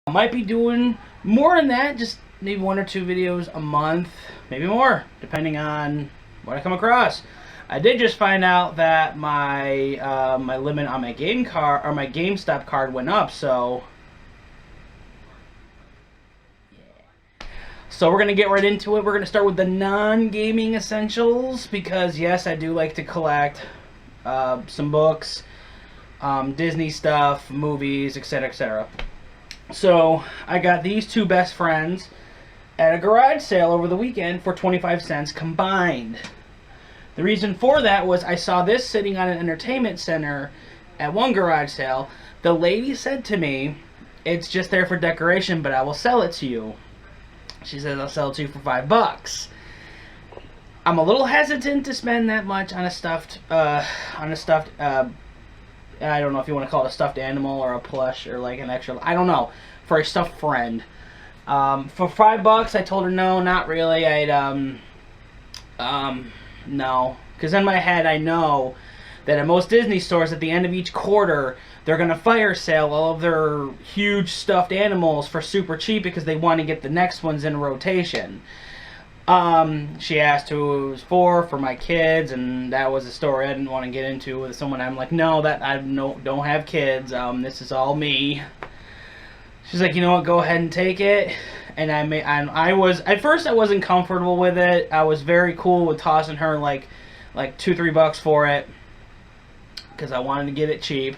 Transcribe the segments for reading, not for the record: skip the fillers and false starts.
I might be doing more than that, just maybe 1 or 2 videos a month, maybe more, depending on what I come across. I did just find out that my my limit on my game card or my GameStop card went up, so we're gonna get right into it. We're gonna start with the non-gaming essentials because yes, I do like to collect some books, Disney stuff, movies, etc., etc. So I got these two best friends at a garage sale over the weekend for 25 cents combined. The reason for that was I saw this sitting on an entertainment center at one garage sale. The lady said to me, "It's just there for decoration, but I will sell it to you." She says, "I'll sell it to you for $5." I'm a little hesitant to spend that much on a stuffed, I don't know if you want to call it a stuffed animal or a plush or like an extra, I don't know, for a stuffed friend. For $5, I told her no, not really. No, because in my head I know that at most Disney stores at the end of each quarter they're going to fire sale all of their huge stuffed animals for super cheap because they want to get the next ones in rotation. She asked who it was for my kids, and that was a story I didn't want to get into with someone. I'm like, no, that I don't have kids. This is all me. She's like, you know what, go ahead and take it. And I was, at first I wasn't comfortable with it. I was very cool with tossing her like $2-3 for it because I wanted to get it cheap.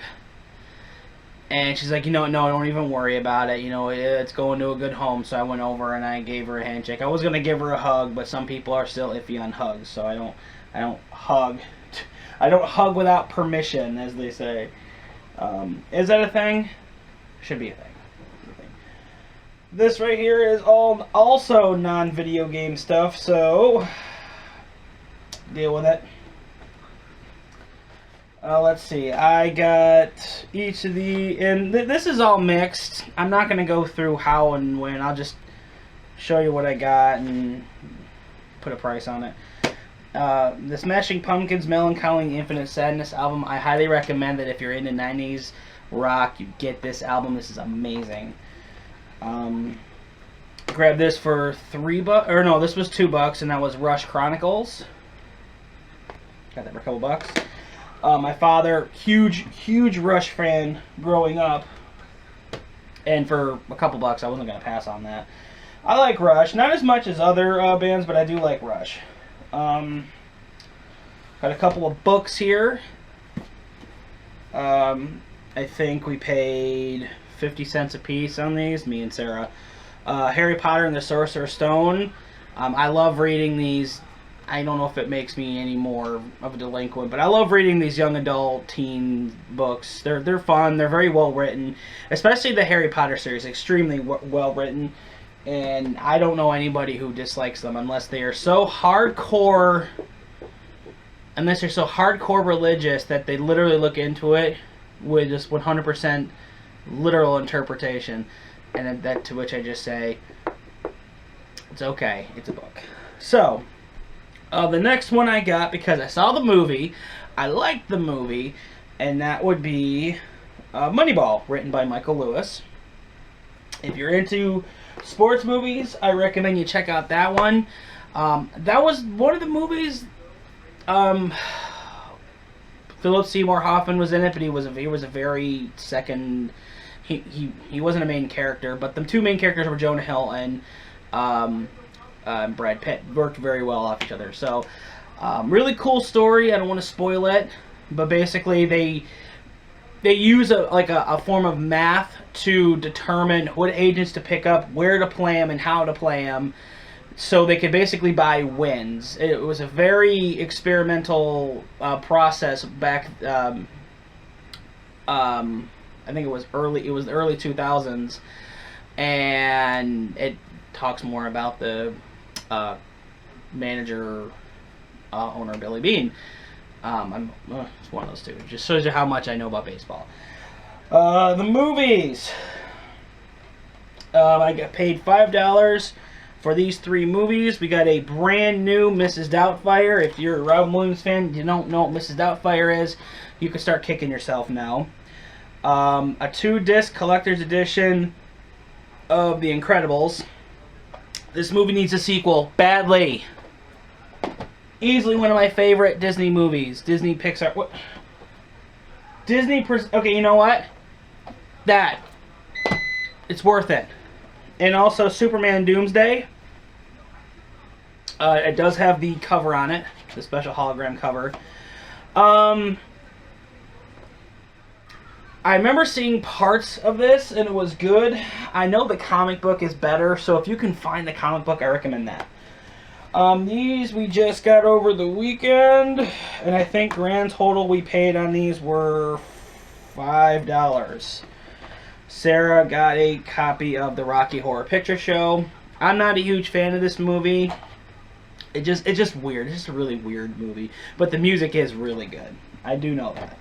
And she's like, you know, no, don't even worry about it. You know, it's going to a good home. So I went over and I gave her a handshake. I was gonna give her a hug, but some people are still iffy on hugs, so I don't hug. I don't hug without permission, as they say. Is that a thing? Should be a thing. This right here is also non-video game stuff, so deal with it. Let's see, I got each of the, and this is all mixed. I'm not going to go through how and when. I'll just show you what I got and put a price on it. The Smashing Pumpkins Melancholy Infinite Sadness album, I highly recommend that if you're into 90s rock, you get this album. This is amazing. Grabbed this for $3, or no, this was $2, and that was Rush Chronicles. Got that for a couple bucks. My father, huge Rush fan growing up, and for a couple bucks, I wasn't gonna pass on that. I like Rush, not as much as other bands, but I do like Rush. Got a couple of books here. I think we paid 50 cents a piece on these, me and Sarah. Harry Potter and the Sorcerer's Stone. I love reading these. I don't know if it makes me any more of a delinquent, but I love reading these young adult teen books. They're fun. They're very well written, especially the Harry Potter series. Extremely well written, and I don't know anybody who dislikes them unless they are so hardcore. Unless they're so hardcore religious that they literally look into it with just 100% literal interpretation, and that to which I just say, it's okay, it's a book. So, the next one I got, because I saw the movie, I liked the movie, and that would be Moneyball, written by Michael Lewis. If you're into sports movies, I recommend you check out that one. That was one of the movies. Philip Seymour Hoffman was in it, but he was a very second. He wasn't a main character, but the two main characters were Jonah Hill and Brad Pitt. Worked very well off each other. So, really cool story. I don't want to spoil it, but basically they use a form of math to determine what agents to pick up, where to play them, and how to play them, so they could basically buy wins. It was a very experimental process back. I think it was the early 2000s, and it talks more about the manager, owner Billy Bean. It's one of those two. It just shows you how much I know about baseball. The movies. I got paid $5 for these 3 movies. We got a brand new Mrs. Doubtfire. If you're a Robin Williams fan, you don't know what Mrs. Doubtfire is, you can start kicking yourself now. A 2-disc collector's edition of The Incredibles. This movie needs a sequel badly. Easily one of my favorite Disney movies. Disney Pixar. What? Okay, you know what? That. It's worth it. And also Superman Doomsday. It does have the cover on it. The special hologram cover. I remember seeing parts of this, and it was good. I know the comic book is better, so if you can find the comic book, I recommend that. These we just got over the weekend, and I think grand total we paid on these were $5. Sarah got a copy of the Rocky Horror Picture Show. I'm not a huge fan of this movie. It's just weird. It's just a really weird movie. But the music is really good. I do know that.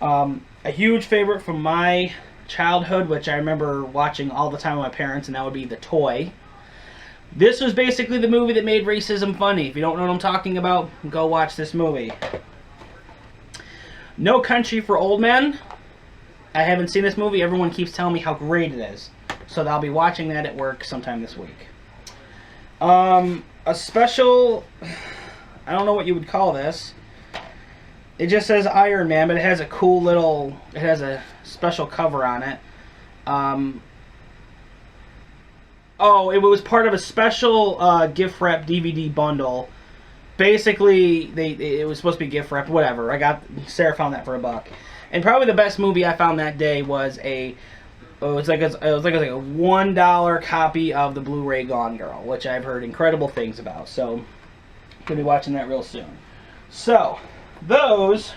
A huge favorite from my childhood, which I remember watching all the time with my parents, and that would be The Toy. This was basically the movie that made racism funny. If you don't know what I'm talking about, go watch this movie. No Country for Old Men. I haven't seen this movie. Everyone keeps telling me how great it is. So I'll be watching that at work sometime this week. A special, I don't know what you would call this. It just says Iron Man, but it has a cool little, it has a special cover on it. Oh, it was part of a special gift wrap DVD bundle. Basically, it was supposed to be gift wrap, whatever. Sarah found that for $1. And probably the best movie I found that day was it was like a $1 copy of the Blu-ray Gone Girl, which I've heard incredible things about. So, gonna be watching that real soon. So, those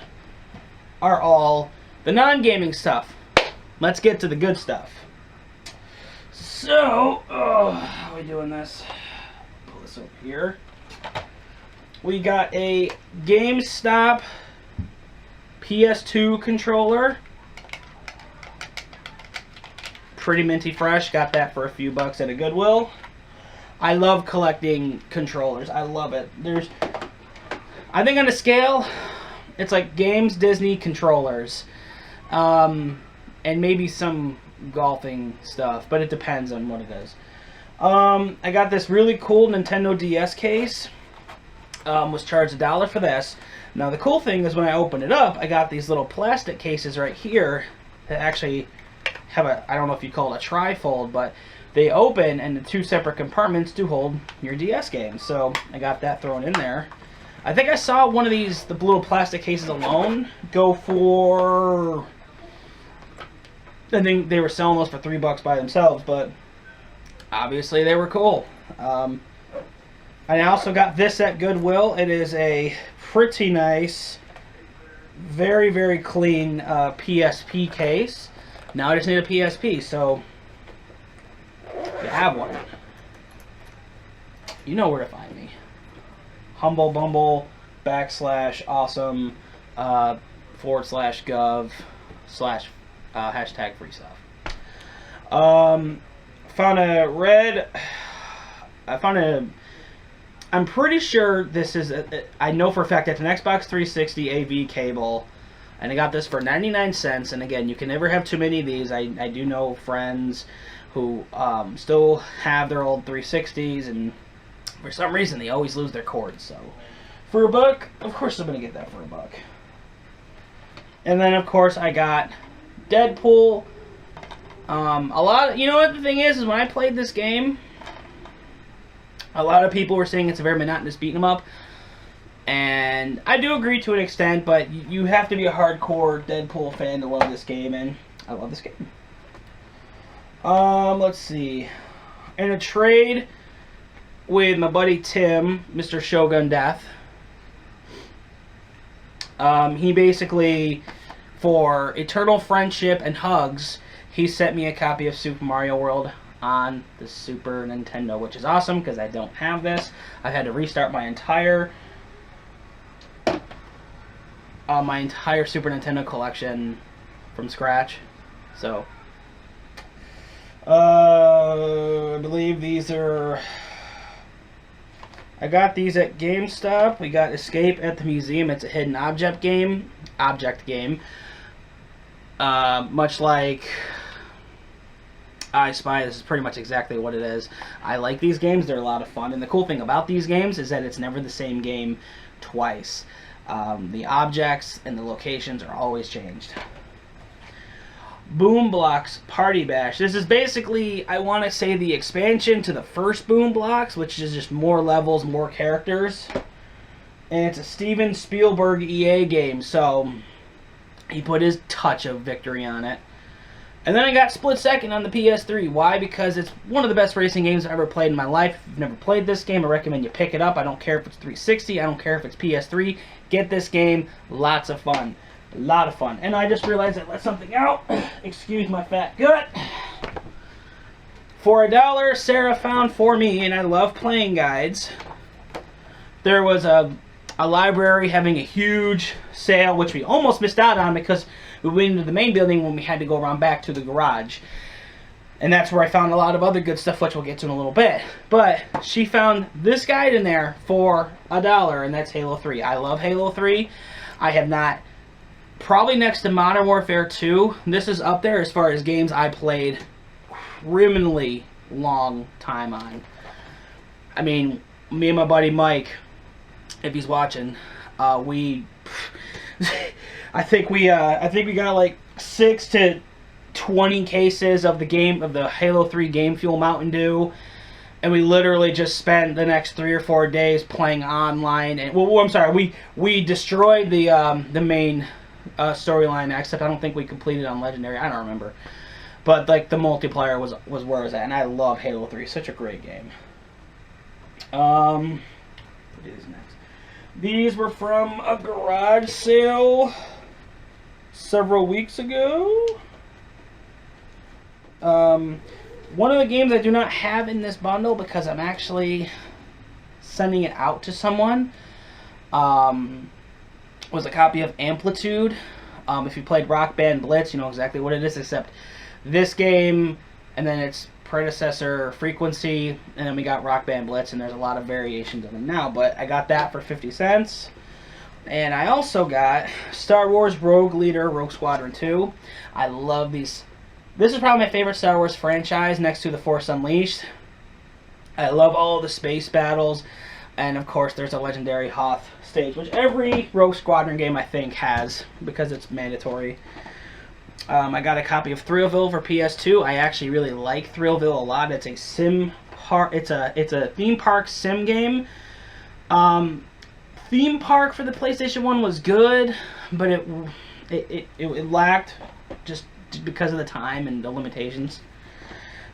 are all the non-gaming stuff. Let's get to the good stuff. So, how are we doing this? Pull this over here. We got a GameStop PS2 controller. Pretty minty fresh. Got that for a few bucks at a Goodwill. I love collecting controllers. I love it. I think on a scale, it's like games, Disney, controllers. And maybe some golfing stuff, but it depends on what it is. I got this really cool Nintendo DS case. Was charged $1 for this. Now the cool thing is when I open it up, I got these little plastic cases right here that actually have I don't know if you call it a trifold, but they open and the two separate compartments do hold your DS games. So I got that thrown in there. I think I saw one of these, the little plastic cases alone, go for, I think they were selling those for $3 by themselves, but obviously they were cool. I also got this at Goodwill. It is a pretty nice, very, very clean PSP case. Now I just need a PSP, so if you have one, you know where to find me. Humble Bumble / awesome /gov / hashtag free stuff. I'm pretty sure this is, I know for a fact it's an Xbox 360 AV cable, and I got this for 99 cents, and again, you can never have too many of these. I do know friends who still have their old 360s, and for some reason they always lose their cords, so for $1, of course I'm going to get that for $1. And then, of course, I got Deadpool. You know what the thing is when I played this game, a lot of people were saying it's a very monotonous beat 'em up, and I do agree to an extent, but you have to be a hardcore Deadpool fan to love this game, and I love this game. Let's see. In a trade with my buddy Tim, Mr. Shogun Death, he basically, for eternal friendship and hugs, he sent me a copy of Super Mario World on the Super Nintendo, which is awesome because I don't have this. I've had to restart my entire Super Nintendo collection from scratch. So I believe these are, I got these at GameStop. We got Escape at the Museum. It's a hidden object game. Much like I Spy. This is pretty much exactly what it is. I like these games. They're a lot of fun. And the cool thing about these games is that it's never the same game twice. The objects and the locations are always changed. Boom Blocks Party Bash. This is basically, I want to say, the expansion to the first Boom Blocks, which is just more levels, more characters. And it's a Steven Spielberg EA game, so he put his touch of victory on it. And then I got split second on the PS3. Why? Because it's one of the best racing games I've ever played in my life. If you've never played this game, I recommend you pick it up. I don't care if it's 360. I don't care if it's PS3. Get this game. Lots of fun. A lot of fun. And I just realized I let something out. Excuse my fat gut. For $1, Sarah found for me, and I love playing guides. There was a library having a huge sale, which we almost missed out on because we went into the main building when we had to go around back to the garage. And that's where I found a lot of other good stuff, which we'll get to in a little bit. But she found this guide in there for $1, and that's Halo 3. I love Halo 3. I have not, probably next to Modern Warfare 2, this is up there as far as games I played criminally long time on. I mean, me and my buddy Mike, if he's watching, I think we got like 6 to 20 cases of the game of the Halo 3 Game Fuel Mountain Dew, and we literally just spent the next 3 or 4 days playing online. And well, I'm sorry, we destroyed the main storyline, except I don't think we completed on Legendary. I don't remember, but like the multiplayer was where I was at, and I love Halo 3. Such a great game. What is next? These were from a garage sale several weeks ago. One of the games I do not have in this bundle because I'm actually sending it out to someone was a copy of Amplitude. If you played Rock Band Blitz, you know exactly what it is, except this game and then its predecessor Frequency, and then we got Rock Band Blitz, and there's a lot of variations of them now, but I got that for 50 cents. And I also got Star Wars Rogue Leader Rogue Squadron 2. I love these. This is probably my favorite Star Wars franchise next to The Force Unleashed. I love all the space battles, and of course there's a legendary Hoth stage, which every Rogue Squadron game I think has because it's mandatory. I got a copy of Thrillville for PS2. I actually really like Thrillville a lot. It's a sim park. It's a theme park sim game. Theme Park for the PlayStation 1 was good, but it lacked just because of the time and the limitations.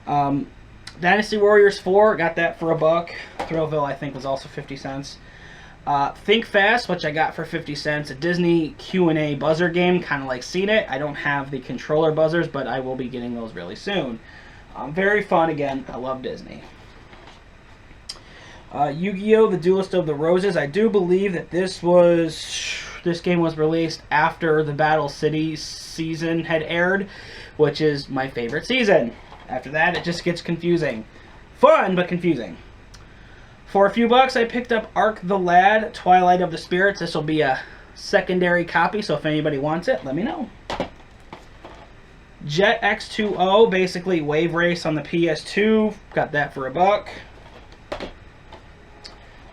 Dynasty Warriors 4, got that for $1. Thrillville I think was also 50 cents. Think Fast, which I got for 50 cents, a Disney Q&A buzzer game, kind of like Seen It. I don't have the controller buzzers, but I will be getting those really soon. Very fun, again, I love Disney. Yu-Gi-Oh! The Duelist of the Roses. I do believe that this game was released after the Battle City season had aired, which is my favorite season. After that, it just gets confusing. Fun, but confusing. For a few bucks, I picked up Ark the Lad, Twilight of the Spirits. This will be a secondary copy, so if anybody wants it, let me know. Jet X2O, basically Wave Race on the PS2. Got that for $1.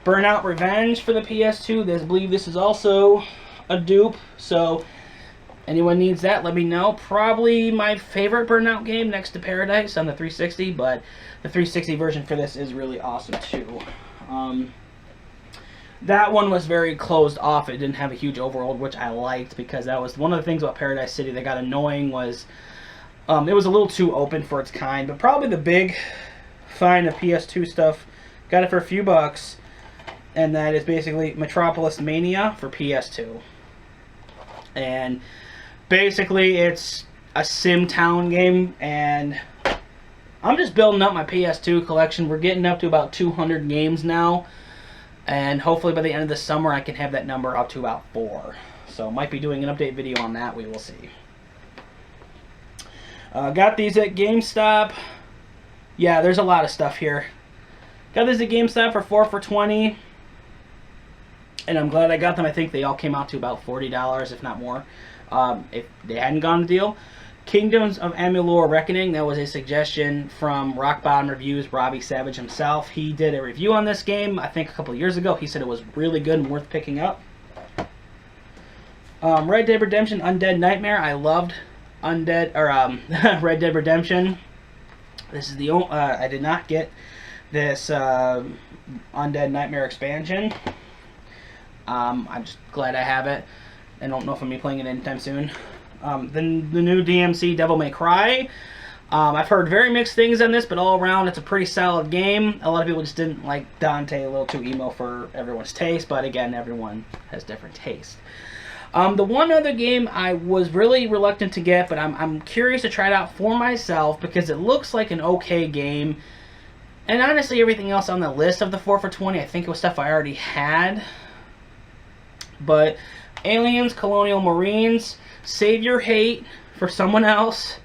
Burnout Revenge for the PS2. I believe this is also a dupe, so anyone needs that, let me know. Probably my favorite Burnout game next to Paradise on the 360, but the 360 version for this is really awesome too. That one was very closed off. It didn't have a huge overworld, which I liked because that was one of the things about Paradise City that got annoying was it was a little too open for its kind. But probably the big find of PS2 stuff, got it for a few bucks, and that is basically Metropolis Mania for PS2. And basically it's a sim town game, and I'm just building up my PS2 collection. We're getting up to about 200 games now, and hopefully by the end of the summer I can have that number up to about 4. So might be doing an update video on that, we will see. Got these at GameStop. Yeah, there's a lot of stuff here. Got these at GameStop for 4 for $20, and I'm glad I got them. I think they all came out to about $40, if not more, if they hadn't gone on deal. Kingdoms of Amalur Reckoning. That was a suggestion from Rock Bottom Reviews, Robbie Savage himself. He did a review on this game, I think a couple years ago. He said it was really good and worth picking up. Red Dead Redemption Undead Nightmare. I loved Red Dead Redemption. This is the only, I did not get this Undead Nightmare expansion. I'm just glad I have it. I don't know if I'm going to be playing it anytime soon. The new DMC Devil May Cry. I've heard very mixed things on this, but all around it's a pretty solid game. A lot of people just didn't like Dante, a little too emo for everyone's taste, but again, everyone has different taste. The one other game I was really reluctant to get, but I'm curious to try it out for myself because it looks like an okay game. And honestly, everything else on the list of the 4 for $20, I think it was stuff I already had. But Aliens, Colonial Marines, Save Your Hate for someone else.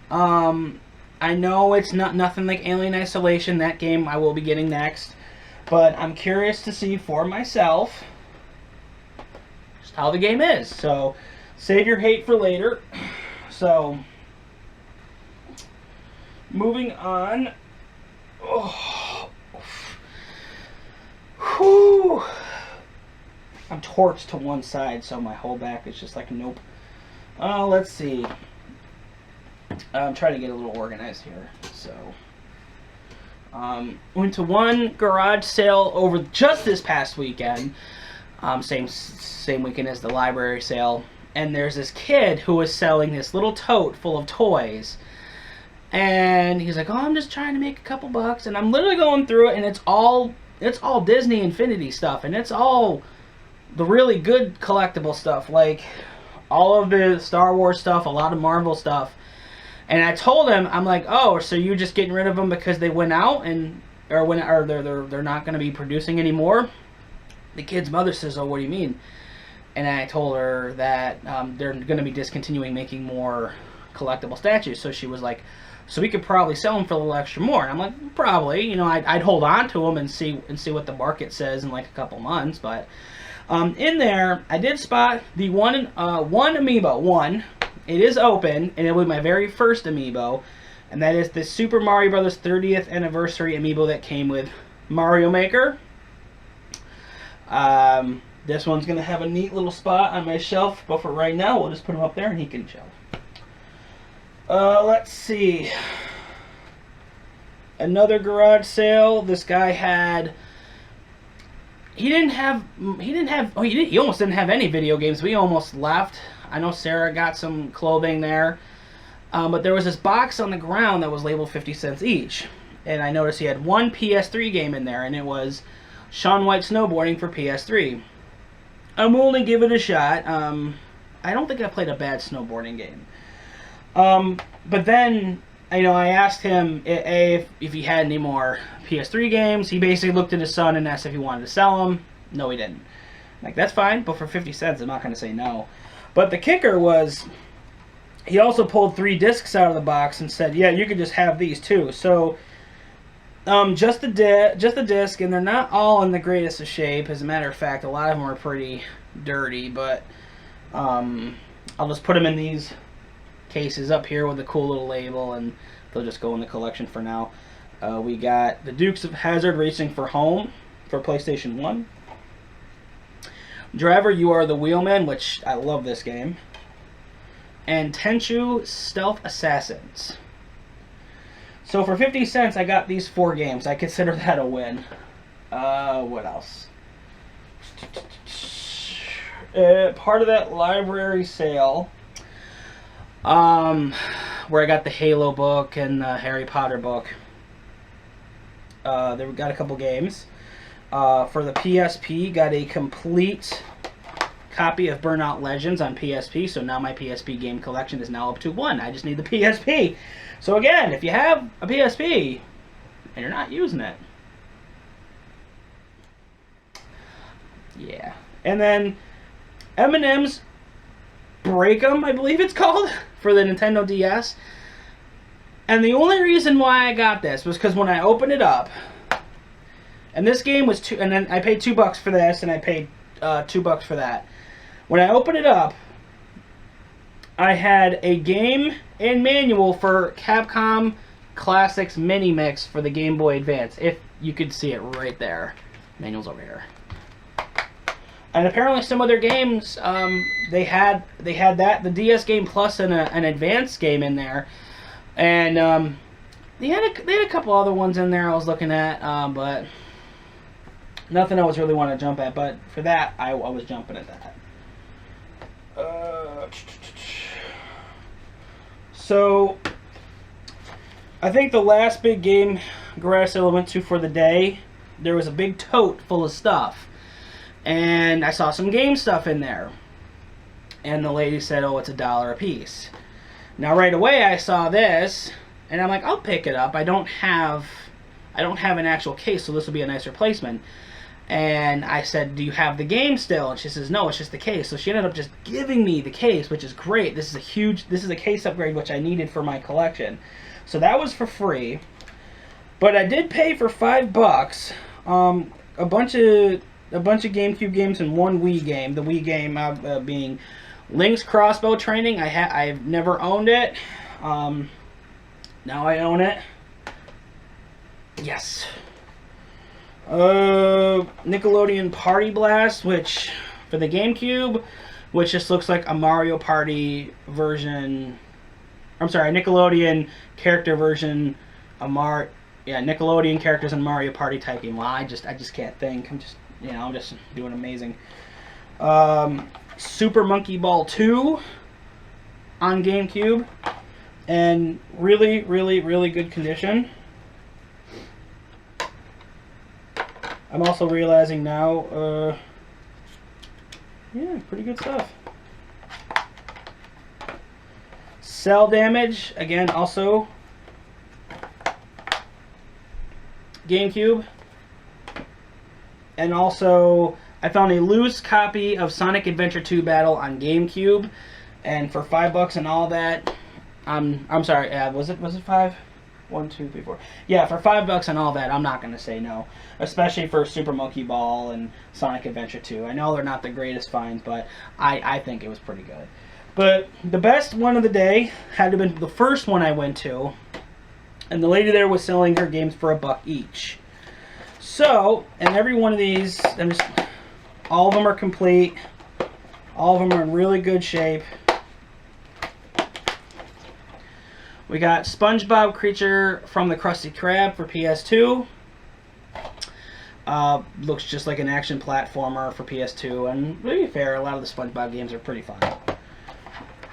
I know it's nothing like Alien Isolation. That game I will be getting next. But I'm curious to see for myself just how the game is. So, Save Your Hate for later. So, moving on. Oh. Whew. I'm torqued to one side, so my whole back is just like, nope. Let's see. I'm trying to get a little organized here. So, went to one garage sale over just this past weekend. Same weekend as the library sale. And there's this kid who was selling this little tote full of toys. And he's like, oh, I'm just trying to make a couple bucks. And I'm literally going through it, and it's all Disney Infinity stuff. And it's all the really good collectible stuff. Like, all of the Star Wars stuff, a lot of Marvel stuff. And I told him, I'm like, oh, so you just getting rid of them because they went out or they're not going to be producing anymore? The kid's mother says, oh, what do you mean? And I told her that they're going to be discontinuing making more collectible statues. So she was like, so we could probably sell them for a little extra more. And I'm like, probably. You know, I'd hold on to them and see what the market says in like a couple months. But in there, I did spot the one amiibo. It is open, and it was my very first amiibo, and that is the Super Mario Bros. 30th Anniversary amiibo that came with Mario Maker. This one's going to have a neat little spot on my shelf, but for right now, we'll just put him up there and he can chill. Let's see. Another garage sale. This guy had... He almost didn't have any video games. We almost left. I know Sarah got some clothing there. But there was this box on the ground that was labeled 50 cents each. And I noticed he had one PS3 game in there, and it was Shaun White Snowboarding for PS3. I'm willing to give it a shot. I don't think I played a bad snowboarding game. But then, you know, I asked him if he had any more PS3 games. He basically looked at his son and asked if he wanted to sell them. No, he didn't. Like, that's fine, but for 50 cents, I'm not going to say no. But the kicker was, he also pulled 3 discs out of the box and said, yeah, you could just have these too. So, just the disc, and they're not all in the greatest of shape. As a matter of fact, a lot of them are pretty dirty, but I'll just put them in these cases up here with a cool little label, and they'll just go in the collection for now. We got the Dukes of Hazzard Racing for Home for PlayStation 1. Driver, You Are the Wheelman, which I love this game. And Tenchu Stealth Assassins. So for 50 cents, I got these 4 games. I consider that a win. What else? Part of that library sale, where I got the Halo book and the Harry Potter book. There we got a couple games. For the PSP, got a complete copy of Burnout Legends on PSP, so now my PSP game collection is now up to 1. I just need the PSP. So again, if you have a PSP and you're not using it, yeah. And then M&M's Break 'em, I believe it's called, for the Nintendo DS. And the only reason why I got this was because when I opened it up, and this game was and then I paid $2 for this, and I paid $2 for that. When I opened it up, I had a game and manual for Capcom Classics Mini Mix for the Game Boy Advance. If you could see it right there. Manual's over here. And apparently some other games, they had that, the DS game plus an advanced game in there. And they had a couple other ones in there I was looking at, but nothing I was really want to jump at. But for that, I was jumping at that. So, I think the last big game garage sale I went to for the day, there was a big tote full of stuff. And I saw some game stuff in there. And the lady said, oh, it's $1 a piece. Now right away I saw this, and I'm like, I'll pick it up. I don't have an actual case, so this will be a nice replacement. And I said, do you have the game still? And she says, no, it's just the case. So she ended up just giving me the case, which is great. This is a case upgrade which I needed for my collection. So that was for free. But I did pay for $5. A bunch of GameCube games and one Wii game. The Wii game being Link's Crossbow Training. I've never owned it. Now I own it. Yes. Nickelodeon Party Blast, which for the GameCube, which just looks like a Mario Party version. I'm sorry, Nickelodeon character version of Nickelodeon characters in Mario Party type game. Well, I just can't think. I'm just doing amazing. Super Monkey Ball 2 on GameCube, and really, really, really good condition. I'm also realizing now, yeah, pretty good stuff. Cell Damage, again, also GameCube. And also, I found a loose copy of Sonic Adventure 2 Battle on GameCube, and for $5 and all that, I'm sorry, was it 5? 1, 2, 3, 4. Yeah, for $5 and all that, I'm not gonna say no. Especially for Super Monkey Ball and Sonic Adventure 2. I know they're not the greatest finds, but I think it was pretty good. But the best one of the day had to have been the first one I went to, and the lady there was selling her games for $1 each. So, and every one of these, all of them are complete. All of them are in really good shape. We got SpongeBob Creature from the Krusty Krab for PS2. Looks just like an action platformer for PS2, and to be fair, a lot of the SpongeBob games are pretty fun.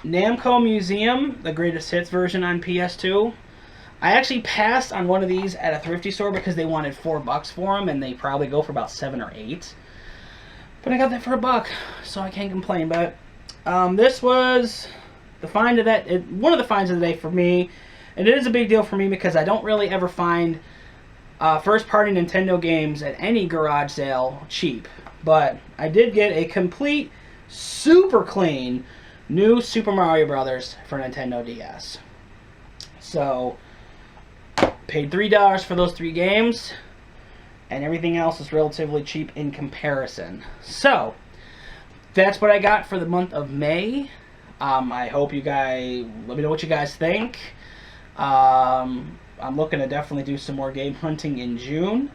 Namco Museum, the greatest hits version on PS2. I actually passed on one of these at a thrifty store because they wanted $4 for them, and they probably go for about 7 or 8. But I got that for $1, so I can't complain. But this was the find of one of the finds of the day for me, and it is a big deal for me because I don't really ever find first-party Nintendo games at any garage sale cheap. But I did get a complete, super clean, new Super Mario Brothers for Nintendo DS. So, paid $3 for those 3 games, and everything else is relatively cheap in comparison. So, that's what I got for the month of May. I hope you guys, let me know what you guys think. I'm looking to definitely do some more game hunting in June.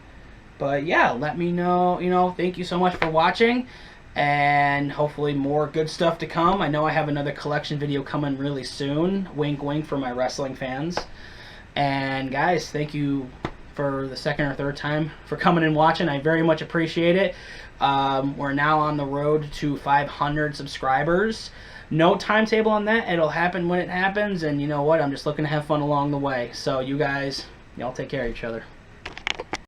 But yeah, let me know, thank you so much for watching. And hopefully more good stuff to come. I know I have another collection video coming really soon. Wink, wink for my wrestling fans. And guys, thank you for the second or third time for coming and watching. I very much appreciate it. We're now on the road to 500 subscribers. No timetable on that. It'll happen when it happens. And you know what? I'm just looking to have fun along the way. So you guys, y'all take care of each other.